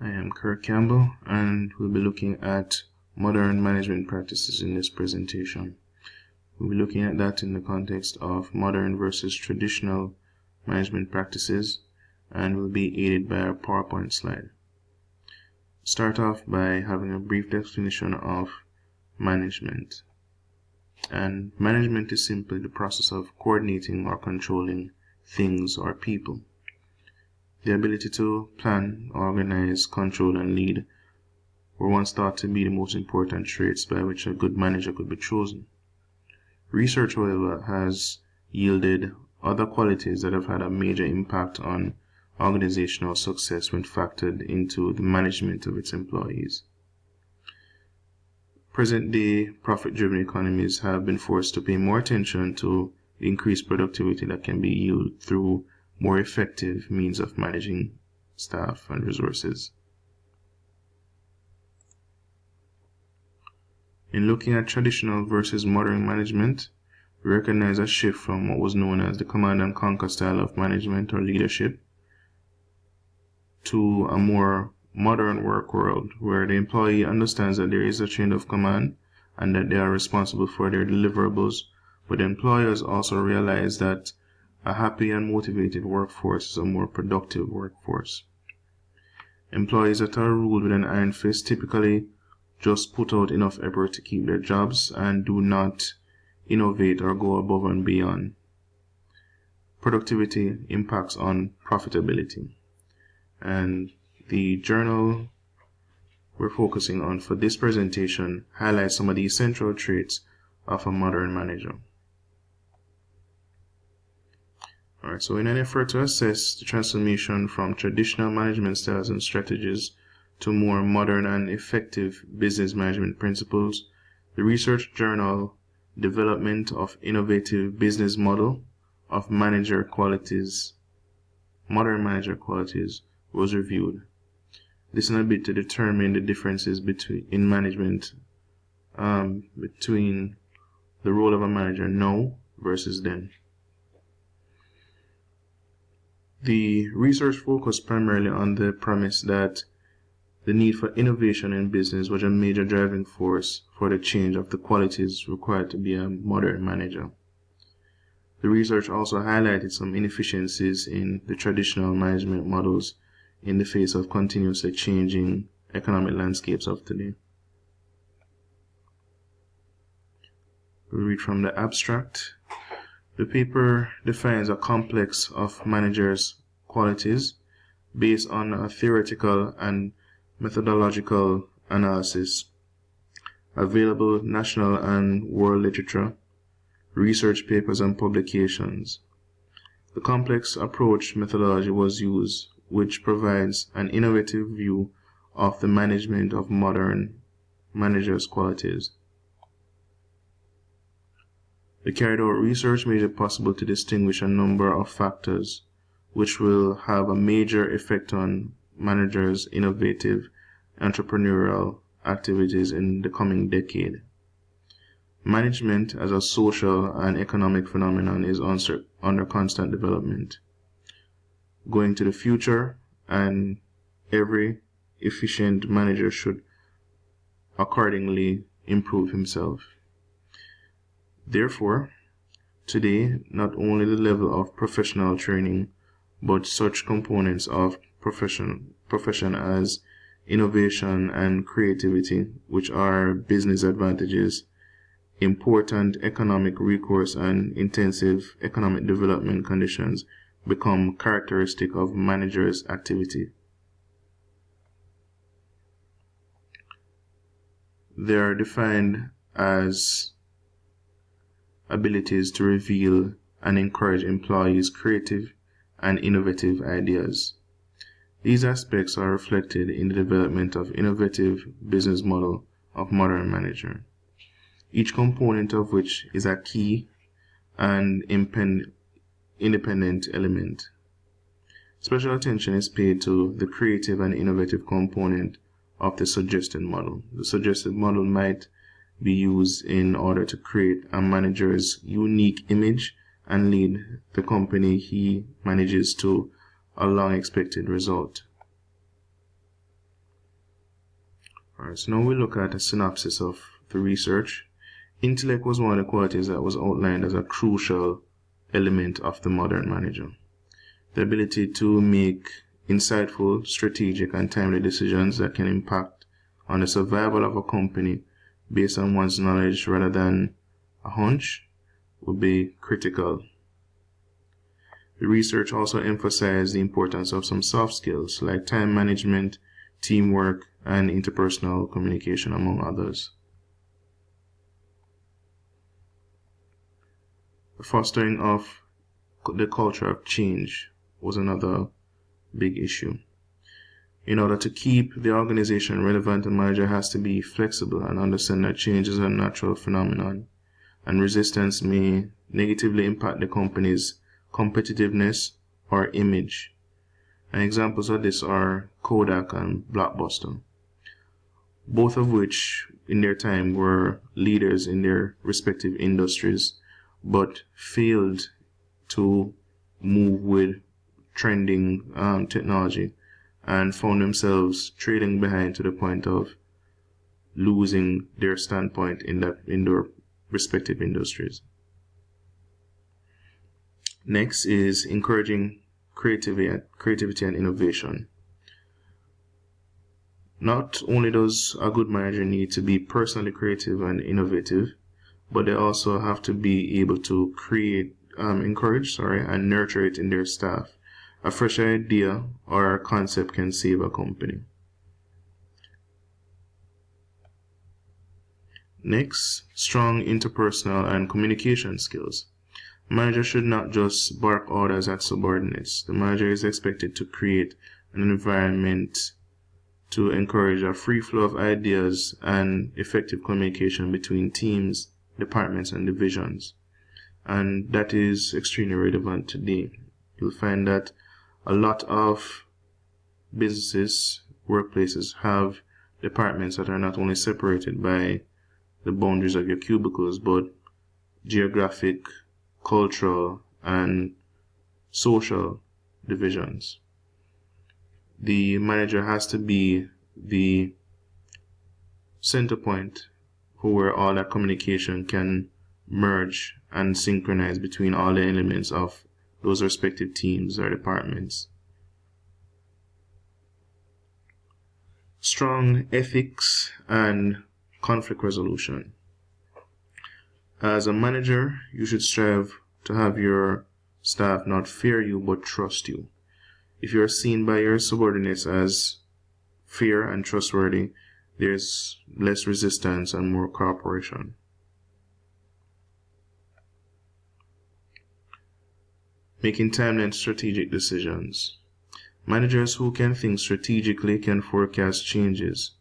I am Kirk Campbell, and we'll be looking at modern management practices in this presentation. We'll be looking at that in the context of modern versus traditional management practices, and we'll be aided by a PowerPoint slide. Start off by having a brief definition of management. And management is simply the process of coordinating or controlling things or people. The ability to plan, organize, control, and lead were once thought to be the most important traits by which a good manager could be chosen. Research, however, has yielded other qualities that have had a major impact on organizational success when factored into the management of its employees. Present-day profit-driven economies have been forced to pay more attention to the increased productivity that can be yielded through more effective means of managing staff and resources. In looking at traditional versus modern management, we recognize a shift from what was known as the command and conquer style of management or leadership to a more modern work world where the employee understands that there is a chain of command and that they are responsible for their deliverables, but employers also realize that a happy and motivated workforce is a more productive workforce. Employees that are ruled with an iron fist typically just put out enough effort to keep their jobs and do not innovate or go above and beyond. Productivity impacts on profitability. And the journal we're focusing on for this presentation highlights some of the essential traits of a modern manager. Alright, so in an effort to assess the transformation from traditional management styles and strategies to more modern and effective business management principles, the research journal Development of Innovative Business Model of Manager Qualities, Modern Manager Qualities was reviewed. This in a bit to determine the differences in management between the role of a manager now versus then. The research focused primarily on the premise that the need for innovation in business was a major driving force for the change of the qualities required to be a modern manager. The research also highlighted some inefficiencies in the traditional management models in the face of continuously changing economic landscapes of today. We'll read from the abstract. The paper defines a complex of managers' qualities based on a theoretical and methodological analysis, available national and world literature, research papers, and publications. The complex approach methodology was used, which provides an innovative view of the management of modern managers' qualities. The carried out research made it possible to distinguish a number of factors which will have a major effect on managers' innovative entrepreneurial activities in the coming decade. Management as a social and economic phenomenon is under constant development. Going to the future, and every efficient manager should accordingly improve himself. Therefore, today, not only the level of professional training, but such components of profession as innovation and creativity, which are business advantages, important economic recourse, and intensive economic development conditions become characteristic of managers' activity. They are defined as abilities to reveal and encourage employees' creative and innovative ideas. These aspects are reflected in the development of innovative business model of modern manager, each component of which is a key and independent element. Special attention is paid to the creative and innovative component of the suggested model. The suggested model might be used in order to create a manager's unique image and lead the company he manages to a long expected result. Alright, so now we look at a synopsis of the research. Intellect was one of the qualities that was outlined as a crucial element of the modern manager. The ability to make insightful, strategic, and timely decisions that can impact on the survival of a company based on one's knowledge rather than a hunch would be critical. The research also emphasized the importance of some soft skills like time management, teamwork, and interpersonal communication, among others. The fostering of the culture of change was another big issue. In order to keep the organization relevant, the manager has to be flexible and understand that change is a natural phenomenon, and resistance may negatively impact the company's competitiveness or image. And examples of this are Kodak and Blockbuster, both of which in their time were leaders in their respective industries, but failed to move with trending technology and found themselves trailing behind to the point of losing their standpoint in their respective industries. Next is encouraging creativity and innovation. Not only does a good manager need to be personally creative and innovative, but they also have to be able to encourage and nurture it in their staff. A fresh idea or a concept can save a company. Next, strong interpersonal and communication skills. Manager should not just bark orders at subordinates. The manager is expected to create an environment to encourage a free flow of ideas and effective communication between teams, departments, and divisions. And that is extremely relevant today. You'll find that a lot of businesses, workplaces have departments that are not only separated by the boundaries of your cubicles, but geographic, cultural, and social divisions. The manager has to be the center point for where all that communication can merge and synchronize between all the elements of those respective teams or departments. Strong ethics and conflict resolution. As a manager, you should strive to have your staff not fear you but trust you. If you are seen by your subordinates as fair and trustworthy, there's less resistance and more cooperation. Making timely and strategic decisions. Managers who can think strategically can forecast changes,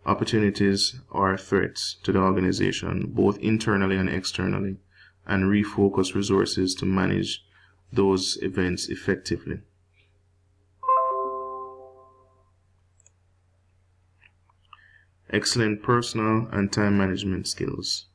opportunities, or threats to the organization, both internally and externally, and refocus resources to manage those events effectively. Excellent personal and time management skills.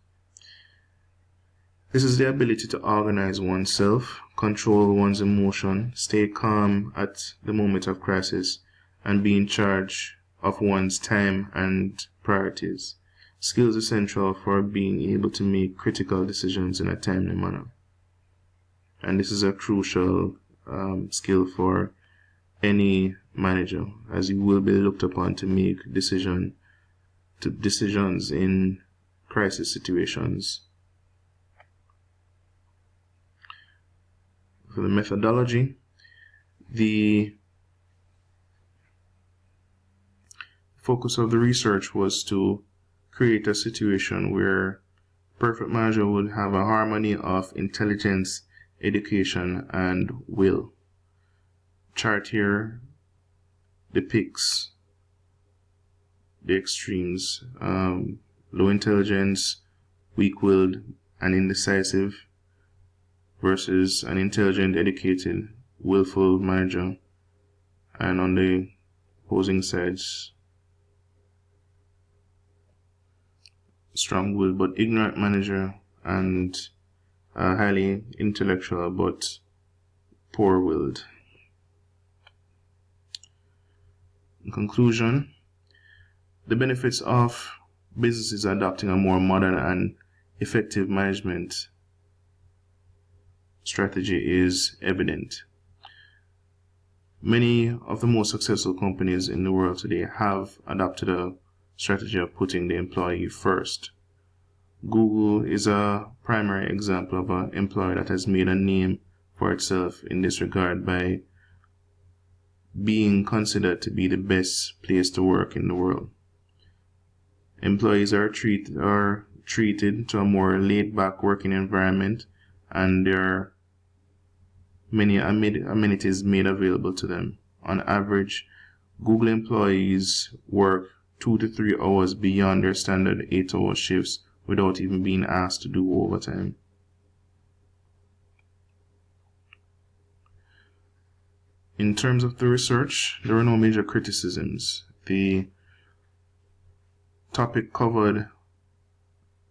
This is the ability to organize oneself, control one's emotion, stay calm at the moment of crisis, and be in charge of one's time and priorities. Skills essential for being able to make critical decisions in a timely manner. And this is a crucial skill for any manager, as you will be looked upon to make decisions in crisis situations. For the methodology, the focus of the research was to create a situation where perfect manager would have a harmony of intelligence, education, and will. Chart here depicts the extremes: low intelligence, weak-willed, and indecisive, versus an intelligent, educated, willful manager, and on the opposing sides, strong-willed but ignorant manager and highly intellectual but poor-willed. In conclusion, The benefits of businesses adopting a more modern and effective management strategy is evident. Many of the most successful companies in the world today have adopted a strategy of putting the employee first. Google is a primary example of an employer that has made a name for itself in this regard by being considered to be the best place to work in the world. Employees are treated to a more laid-back working environment, and there are many amenities made available to them. On average, Google employees work 2 to 3 hours beyond their standard 8-hour shifts without even being asked to do overtime. In terms of the research, there were no major criticisms. The topic covered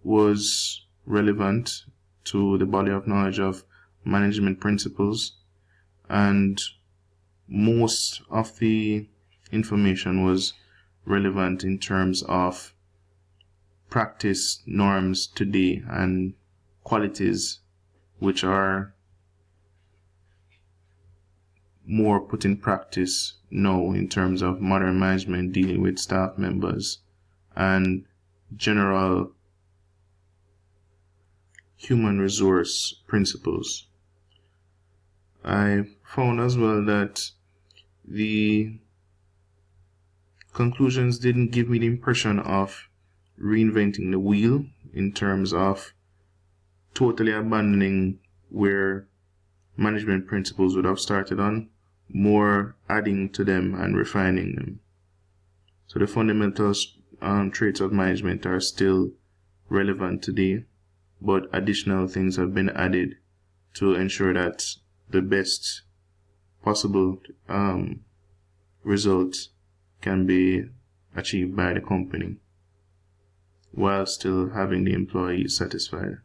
was relevant to the body of knowledge of management principles, and most of the information was relevant in terms of practice norms today and qualities which are more put in practice now in terms of modern management dealing with staff members and general human resource principles. I found as well that the conclusions didn't give me the impression of reinventing the wheel in terms of totally abandoning where management principles would have started on, more adding to them and refining them. So the fundamental traits of management are still relevant today, but additional things have been added to ensure that the best possible results can be achieved by the company while still having the employees satisfied.